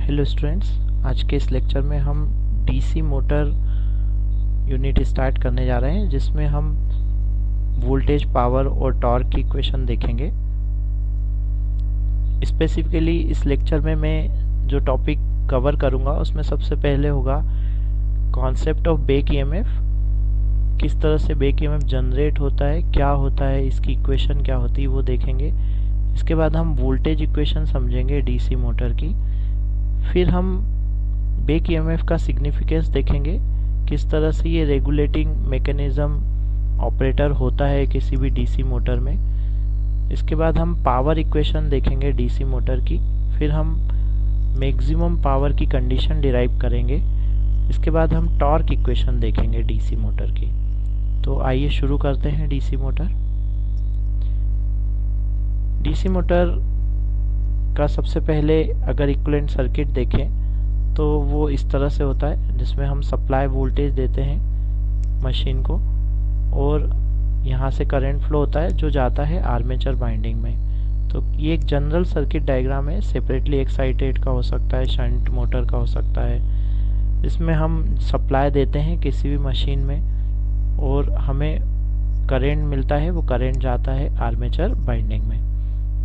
Hello students, आज के इस लेक्चर में हम डीसी मोटर यूनिट स्टार्ट करने जा रहे हैं जिसमें हम वोल्टेज, पावर और टॉर्क की इक्वेशन देखेंगे। स्पेसिफिकली इस लेक्चर में मैं जो टॉपिक कवर करूंगा उसमें सबसे पहले होगा कॉन्सेप्ट ऑफ बैक ईएमएफ, किस तरह से बैक ईएमएफ जनरेट होता है, क्या होता है, इसकी इक्वेशन क्या होती है वो देखेंगे। इसके बाद हम वोल्टेज इक्वेशन समझेंगे डीसी मोटर की। फिर हम बैक ईएमएफ का सिग्निफिकेंस देखेंगे, किस तरह से ये रेगुलेटिंग मैकेनिज्म ऑपरेटर होता है किसी भी डीसी मोटर में। इसके बाद हम पावर इक्वेशन देखेंगे डीसी मोटर की। फिर हम मैक्सिमम पावर की कंडीशन डिराइव करेंगे। इसके बाद हम टॉर्क इक्वेशन देखेंगे डीसी मोटर की। तो आइए शुरू करते हैं डीसी मोटर। डीसी मोटर का सबसे पहले अगर इक्विवेलेंट सर्किट देखें तो वो इस तरह से होता है, जिसमें हम सप्लाई वोल्टेज देते हैं मशीन को और यहाँ से करंट फ्लो होता है जो जाता है आर्मेचर बाइंडिंग में। तो ये एक जनरल सर्किट डायग्राम है, सेपरेटली एक्साइटेड का हो सकता है, शंट मोटर का हो सकता है। इसमें हम सप्लाई देते हैं किसी भी मशीन में और हमें करंट मिलता है, वो करंट जाता है आर्मेचर बाइंडिंग में।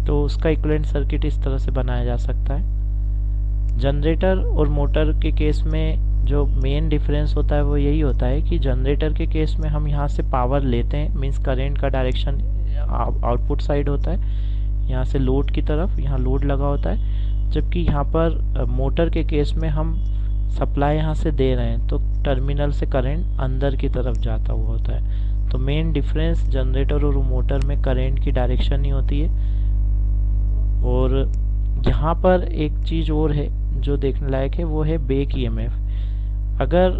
तो उसका इक्विवेलेंट सर्किट इस तरह से बनाया जा सकता है। जनरेटर और मोटर के केस में जो मेन डिफरेंस होता है वो यही होता है कि जनरेटर के केस में हम यहाँ से पावर लेते हैं, मींस करंट का डायरेक्शन आउटपुट साइड होता है, यहाँ से लोड की तरफ, यहाँ लोड लगा होता है। जबकि यहाँ पर मोटर के केस में हम सप्लाई यहाँ से दे रहे हैं तो टर्मिनल से करंट अंदर की तरफ जाता हुआ होता है। तो मेन डिफरेंस जनरेटर और मोटर में करंट की डायरेक्शन ही होती है। और यहाँ पर एक चीज़ और है जो देखने लायक है, वो है बैक ईएमएफ। अगर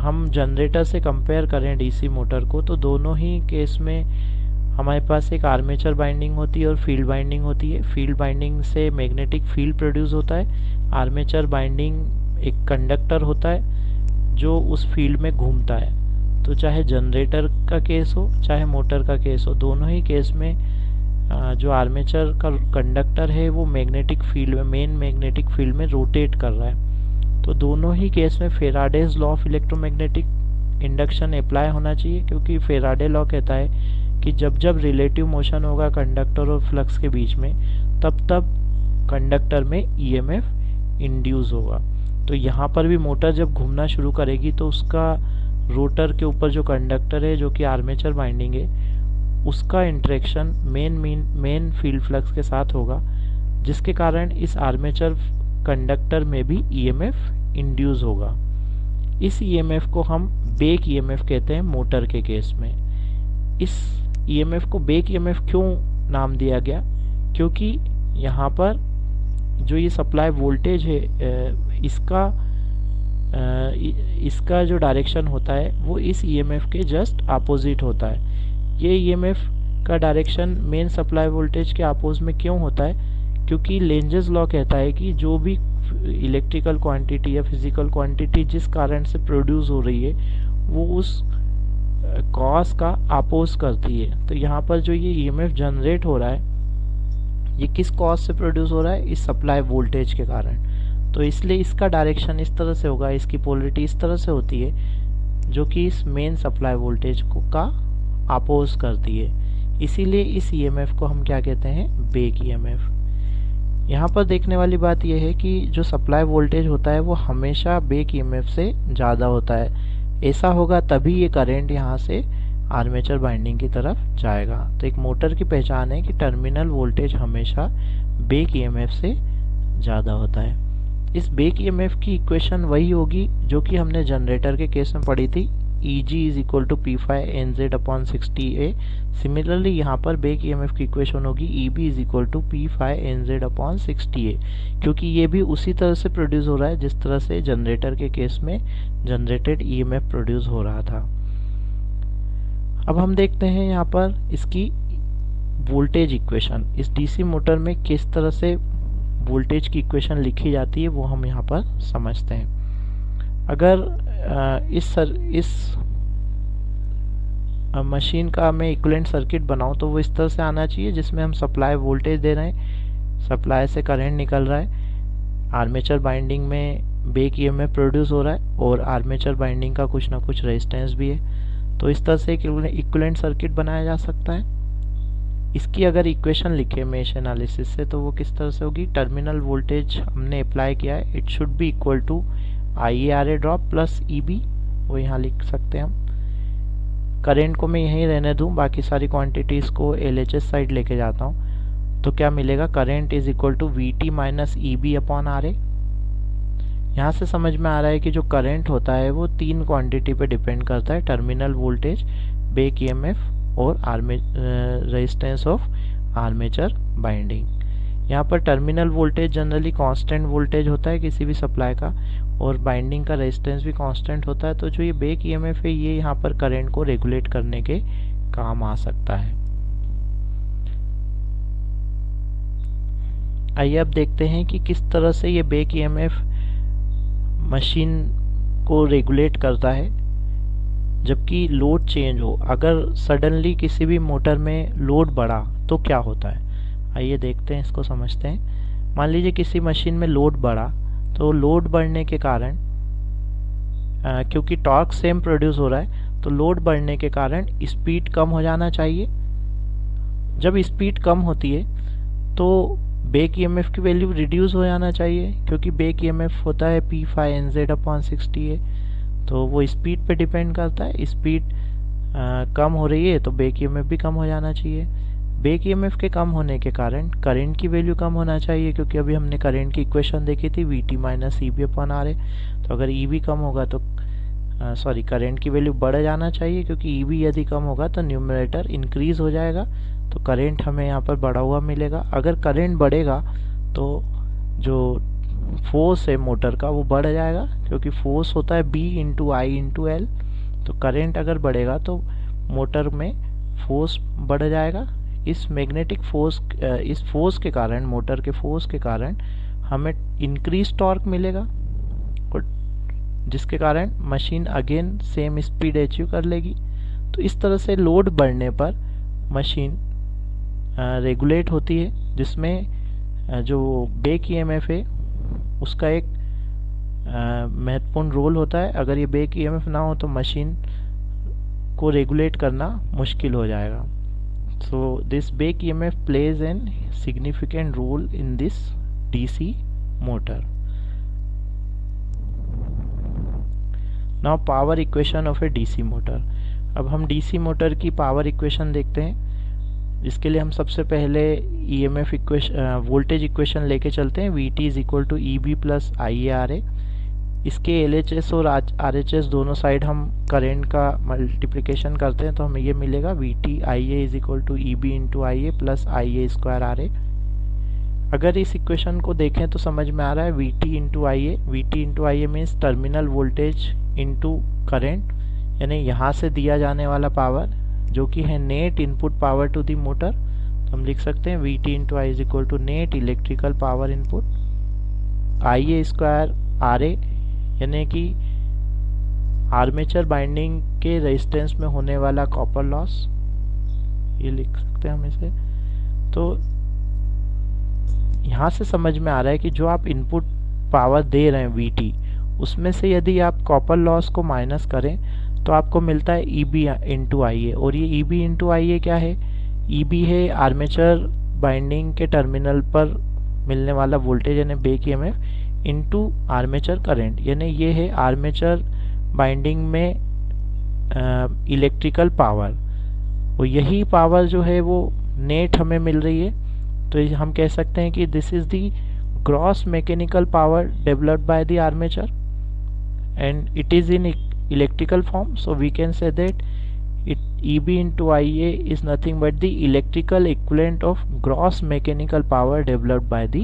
हम जनरेटर से कंपेयर करें डीसी मोटर को तो दोनों ही केस में हमारे पास एक आर्मेचर बाइंडिंग होती है और फील्ड बाइंडिंग होती है। फील्ड बाइंडिंग से मैग्नेटिक फील्ड प्रोड्यूस होता है। आर्मेचर बाइंडिंग एक कंडक्टर होता है जो उस फील्ड में घूमता है। तो चाहे जनरेटर का केस हो चाहे मोटर का केस हो, दोनों ही केस में जो आर्मेचर का कंडक्टर है वो मैग्नेटिक फील्ड में, मेन मैग्नेटिक फील्ड में रोटेट कर रहा है। तो दोनों ही केस में Faraday's law of electromagnetic induction apply होना चाहिए, क्योंकि फेराडे लॉ कहता है कि जब जब रिलेटिव मोशन होगा कंडक्टर और फ्लक्स के बीच में तब तब कंडक्टर में ईएमएफ इंड्यूस होगा। तो यहाँ पर भी मोटर जब घूमना शुरू करेगी तो उसका रोटर के ऊपर जो कंडक्टर है जो कि आर्मेचर बाइंडिंग है उसका इंटरेक्शन मेन फील्ड फ्लक्स के साथ होगा, जिसके कारण इस आर्मेचर कंडक्टर में भी ईएमएफ इंड्यूस होगा। इस ईएमएफ को हम बैक ईएमएफ कहते हैं मोटर के केस में। इस ईएमएफ को बैक ईएमएफ क्यों नाम दिया गया? क्योंकि यहाँ पर जो ये सप्लाई वोल्टेज है इसका जो डायरेक्शन होता है वो इस ईएमएफ के जस्ट अपोजिट होता है। ये ईएमएफ का डायरेक्शन मेन सप्लाई वोल्टेज के अपोज में क्यों होता है? क्योंकि लेंजेस लॉ कहता है कि जो भी इलेक्ट्रिकल क्वांटिटी या फिजिकल क्वांटिटी जिस कारण से प्रोड्यूस हो रही है वो उस कॉज का अपोज करती है। तो यहाँ पर जो ये ईएमएफ जनरेट हो रहा है ये किस कॉज से प्रोड्यूस हो रहा है? इस सप्लाई वोल्टेज के कारण। तो इसलिए इसका डायरेक्शन इस तरह से होगा, इसकी पोलरिटी इस तरह से होती है जो कि इस मेन सप्लाई वोल्टेज को का अपोज करती है। इसीलिए इस ईएमएफ को हम क्या कहते हैं? Back EMF. यहाँ पर देखने वाली बात यह है कि जो सप्लाई वोल्टेज होता है वो हमेशा बैक ईएमएफ से ज़्यादा होता है। ऐसा होगा तभी ये करंट यहाँ से आर्मेचर बाइंडिंग की तरफ जाएगा। तो एक मोटर की पहचान है कि टर्मिनल वोल्टेज हमेशा बैक ईएमएफ से ज़्यादा होता है। इस बैक ईएमएफ की इक्वेशन वही होगी जो कि हमने जनरेटर के केस में पढ़ी थी, Eg is equal to P phi N Z upon 60A। Similarly यहाँ पर बैक ईएमएफ की इक्वेशन होगी Eb is equal to P phi N Z upon 60A, क्योंकि ये भी उसी तरह से प्रोड्यूस हो रहा है जिस तरह से जनरेटर के केस में जनरेटेड ईएमएफ प्रोड्यूस हो रहा था। अब हम देखते हैं यहाँ पर इसकी वोल्टेज इक्वेशन, इस डीसी मोटर में किस तरह से वोल्टेज की इक्वेशन लिखी जाती है वो हम यहाँ पर समझते हैं। अगर इस मशीन का मैं इक्विवेलेंट सर्किट बनाऊं तो वो इस तरह से आना चाहिए जिसमें हम सप्लाई वोल्टेज दे रहे हैं, सप्लाई से करंट निकल रहा है, आर्मेचर बाइंडिंग में बैक ईएमएफ प्रोड्यूस हो रहा है और आर्मेचर बाइंडिंग का कुछ ना कुछ रेजिस्टेंस भी है। तो इस तरह से एक इक्विवेलेंट सर्किट बनाया जा सकता है। इसकी अगर इक्वेशन लिखे मेश एनालिसिस से तो वो किस तरह से होगी, टर्मिनल वोल्टेज हमने अप्लाई किया है, it should be equal to IaRa drop plus EB, वो यहाँ लिख सकते हैं हम। करंट को मैं यहीं रहने दूं, बाकी सारी क्वांटिटीज़ को LHS साइड लेके जाता हूँ। तो क्या मिलेगा, current is equal to VT minus EB upon RA। यहाँ से समझ में आ रहा है कि जो करंट होता है वो 3 क्वांटिटी पे डिपेंड करता है, टर्मिनल वोल्टेज, बैक ईएमएफ और रेजिस्टेंस ऑफ आर्मेचर बाइंडिंग। यहाँ पर terminal voltage generally constant voltage होता है किसी भी सप्लाई का, और बाइंडिंग का रेजिस्टेंस भी कांस्टेंट होता है। तो जो ये बैक ईएमएफ है ये यहाँ पर करंट को रेगुलेट करने के काम आ सकता है। आइए अब देखते हैं कि किस तरह से ये बैक ईएमएफ मशीन को रेगुलेट करता है जबकि लोड चेंज हो। अगर सडनली किसी भी मोटर में लोड बढ़ा तो क्या होता है, आइए देखते हैं, इसको समझते हैं। मान लीजिए किसी मशीन में लोड बढ़ा, तो लोड बढ़ने के कारण क्योंकि टॉर्क सेम प्रोड्यूस हो रहा है तो लोड बढ़ने के कारण स्पीड कम हो जाना चाहिए। जब स्पीड कम होती है तो बैक ईएमएफ की वैल्यू रिड्यूस हो जाना चाहिए, क्योंकि बैक ईएमएफ होता है P⁴NZ/60A। तो वो स्पीड पे डिपेंड करता है, स्पीड कम हो रही है तो बैक ईएमएफ भी कम हो जाना चाहिए। बैक ईएमएफ के कम होने के कारण करंट की वैल्यू कम होना चाहिए, क्योंकि अभी हमने करंट की इक्वेशन देखी थी VT minus EB upon RA। तो अगर EB कम होगा तो करंट की वैल्यू बढ़ जाना चाहिए, क्योंकि EB यदि कम होगा तो न्यूमरेटर इंक्रीज हो जाएगा, तो करंट हमें यहाँ पर बढ़ा हुआ मिलेगा। अगर करंट बढ़ेगा तो जो फोर्स है मोटर का वो बढ़ जाएगा, क्योंकि फोर्स होता है B×I×L। तो करंट अगर बढ़ेगा तो मोटर में फोर्स बढ़ जाएगा। इस मैग्नेटिक फोर्स, इस फोर्स के कारण, मोटर के फोर्स के कारण हमें इंक्रीज टॉर्क मिलेगा, और जिसके कारण machine again same speed achieve कर लेगी। तो इस तरह से लोड बढ़ने पर मशीन रेगुलेट होती है, जिसमें जो बैक ईएमएफ है उसका एक महत्वपूर्ण रोल होता है। अगर ये बैक ईएमएफ ना हो तो मशीन को रेगुलेट करना मुश्किल हो जाएगा। So this back EMF plays an significant role in this DC motor. Now power equation of a DC motor. अब हम DC मोटर की पावर इक्वेशन देखते हैं, जिसके लिए हम सबसे पहले EMF इक्वेशन, वोल्टेज इक्वेशन लेके चलते हैं। VT is equal to EB plus IaRa। इसके LHS और RHS दोनों साइड हम करंट का मल्टीप्लिकेशन करते हैं तो हमें ये मिलेगा VT Ia is equal to EB×Ia plus Ia²RA। अगर इस इक्वेशन को देखें तो समझ में आ रहा है VT×Ia means terminal voltage into current, यानी यहाँ से दिया जाने वाला पावर जो कि है net input power to the motor. तो हम लिख सकते हैं VT×I is equal to net electrical power input Ia²RA, यानी कि आर्मेचर बाइंडिंग के रेजिस्टेंस में होने वाला कॉपर लॉस, ये लिख सकते हैं हम इसे। तो यहाँ से समझ में आ रहा है कि जो आप इनपुट पावर दे रहे हैं VT, उसमें से यदि आप कॉपर लॉस को माइनस करें तो आपको मिलता है EB×Ia। और ये EB×Ia क्या है, EB है आर्मेचर बाइंडिंग के टर्मिनल पर मिलने वाला वोल्टेज यानी back EMF into armature current, यानी ये है आर्मेचर बाइंडिंग में इलेक्ट्रिकल पावर। और यही पावर जो है वो नेट हमें मिल रही है। तो हम कह सकते हैं कि this is the gross mechanical power developed by the armature and it is in electrical form, so we can say that EB×Ia is nothing but the electrical equivalent of gross mechanical power developed by the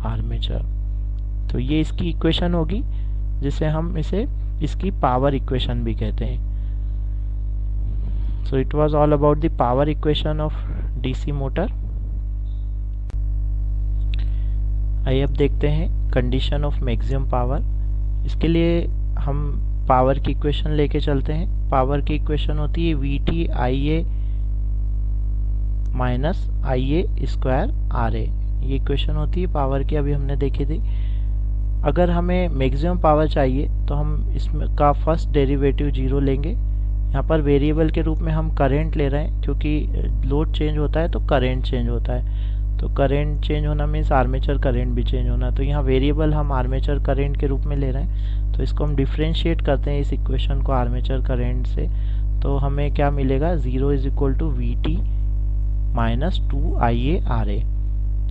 armature। तो ये इसकी equation होगी, जिसे हम इसे इसकी power equation भी कहते हैं। So it was all about the power equation of DC motor। आइए अब देखते हैं कंडीशन ऑफ मैक्सिमम पावर। इसके लिए हम पावर की इक्वेशन लेके चलते हैं। पावर की इक्वेशन होती है VT Ia minus Ia² RA। ये इक्वेशन होती है पावर की, अभी हमने देखी थी। अगर हमें मैक्सिमम पावर चाहिए तो हम इसमें का फर्स्ट डेरिवेटिव 0 लेंगे। यहाँ पर वेरिएबल के रूप में हम करंट ले रहे हैं, क्योंकि लोड चेंज होता है तो करंट चेंज होता है। तो करंट चेंज होना मीन्स आर्मेचर करंट भी चेंज होना। तो यहाँ वेरिएबल हम आर्मेचर करंट के रूप में ले रहे हैं। तो इसको हम डिफ्रेंशिएट करते हैं इस इक्वेशन को आर्मेचर करंट से। तो हमें क्या मिलेगा, 0 is equal to V T minus 2IA/RA।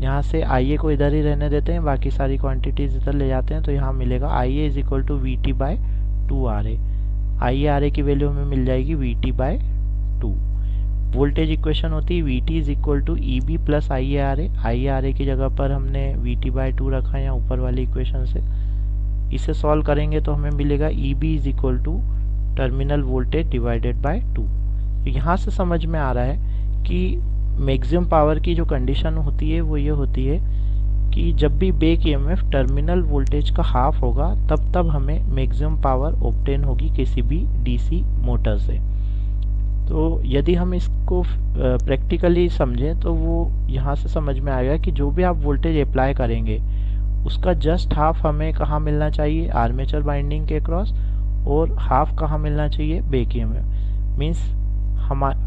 यहाँ से IA को इधर ही रहने देते हैं, बाकी सारी क्वांटिटीज इधर ले जाते हैं। तो यहाँ मिलेगा IA is equal to VT/2RA। IA/RA की वैल्यू हमें मिल जाएगी VT/2। वोल्टेज इक्वेशन होती है VT is equal to EB plus IA/RA। IA/RA की जगह पर हमने VT/2 रखा है यहाँ ऊपर वाली इक्वेशन से। इसे सॉल्व करेंगे तो हमें मिलेगा EB is equal to terminal voltage divided by 2। यहाँ से समझ में आ रहा है कि मैक्सिमम पावर की जो कंडीशन होती है वो ये होती है कि जब भी बैक ईएमएफ टर्मिनल वोल्टेज का हाफ होगा तब हमें मैक्सिमम पावर ऑब्टेन होगी किसी भी डीसी मोटर से। तो यदि हम इसको प्रैक्टिकली समझें तो वो यहाँ से समझ में आएगा कि जो भी आप वोल्टेज अप्लाई करेंगे उसका जस्ट हाफ हमें कहाँ मिलना चाहिए, आर्मेचर बाइंडिंग के क्रॉस, और हाफ कहाँ मिलना चाहिए, बैक ईएमएफ। मीन्स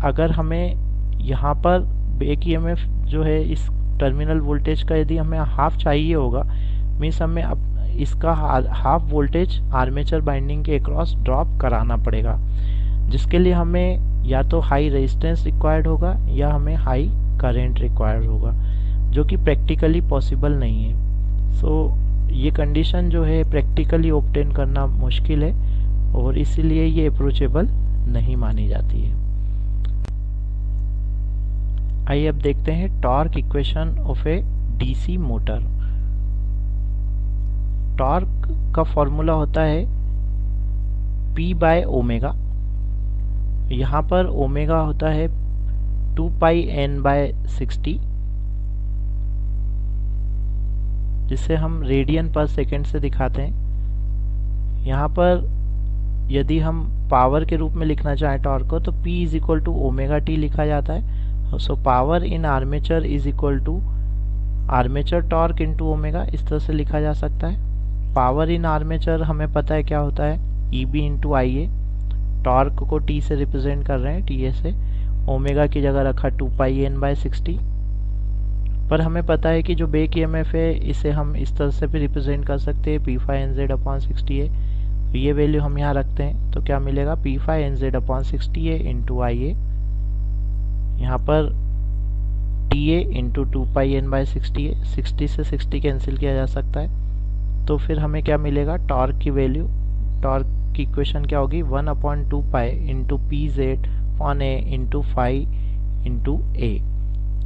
अगर हमें यहाँ पर बैक ईएमएफ जो है इस टर्मिनल वोल्टेज का यदि हमें हाफ चाहिए होगा, मीन्स हमें अब इसका हाफ वोल्टेज आर्मेचर बाइंडिंग के अक्रॉस ड्रॉप कराना पड़ेगा, जिसके लिए हमें या तो हाई रेजिस्टेंस रिक्वायर्ड होगा या हमें हाई करंट रिक्वायर्ड होगा, जो कि प्रैक्टिकली पॉसिबल नहीं है। सो ये कंडीशन जो है प्रैक्टिकली ऑब्टेन करना मुश्किल है और इसीलिए ये अप्रोचेबल नहीं मानी जाती है। आइए अब देखते हैं torque equation of A DC motor. Torque का फॉर्मूला होता है P/ओमेगा। यहाँ पर ओमेगा होता है 2πn/60, जिसे हम रेडियन पर सेकेंड से दिखाते हैं। यहाँ पर यदि हम पावर के रूप में लिखना चाहें टॉर्क को तो P is equal to omega T लिखा जाता है। So power in armature is equal to armature torque into omega, इस तरह से लिखा जा सकता है। पावर इन आर्मेचर हमें पता है क्या होता है, EB इंटू IA। टॉर्क को T से रिप्रेजेंट कर रहे हैं, TA से। ओमेगा की जगह रखा 2πn/60। पर हमें पता है कि जो बैक ईएमएफ है इसे हम इस तरह से भी रिप्रेजेंट कर सकते हैं, P∅NZ/60A। ये वैल्यू हम यहाँ रखते हैं तो क्या मिलेगा, P∅NZ/60A इंटू IA। यहाँ पर TA इंटू 2πn/60A, 60 से 60 कैंसिल किया जा सकता है। तो फिर हमें क्या मिलेगा, टॉर्क की वैल्यू, टॉर्क की इक्वेशन क्या होगी, 1/2π into PZ/A into phi into A।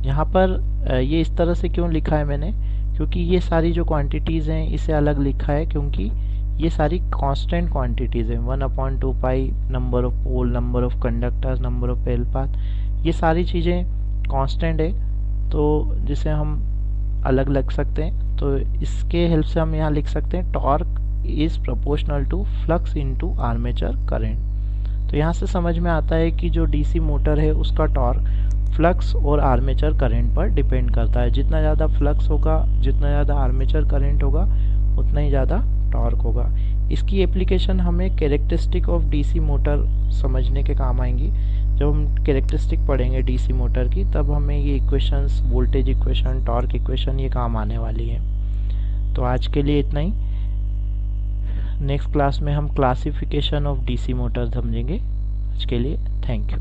यहाँ पर ये इस तरह से क्यों लिखा है मैंने, क्योंकि ये सारी जो क्वांटिटीज़ हैं इसे अलग लिखा है, क्योंकि ये सारी कांस्टेंट क्वांटिटीज़ हैं। 1/2π number of pole, number of conductors, number of L path, ये सारी चीज़ें कांस्टेंट है, तो जिसे हम अलग लग सकते हैं। तो इसके हेल्प से हम यहाँ लिख सकते हैं torque is proportional to flux into armature current. तो यहाँ से समझ में आता है कि जो डीसी मोटर है उसका टॉर्क फ्लक्स और आर्मेचर करंट पर डिपेंड करता है। जितना ज़्यादा फ्लक्स होगा, जितना ज़्यादा आर्मेचर करंट होगा, उतना ही ज़्यादा टॉर्क होगा। इसकी एप्लीकेशन हमें कैरेक्टरिस्टिक ऑफ डीसी मोटर समझने के काम आएंगी। जब हम कैरेक्टरिस्टिक पढ़ेंगे डीसी मोटर की तब हमें ये equations, voltage equation, torque equation, ये काम आने वाली है। तो आज के लिए इतना ही। नेक्स्ट क्लास में हम क्लासिफिकेशन ऑफ डीसी मोटर समझेंगे। आज के लिए थैंक यू।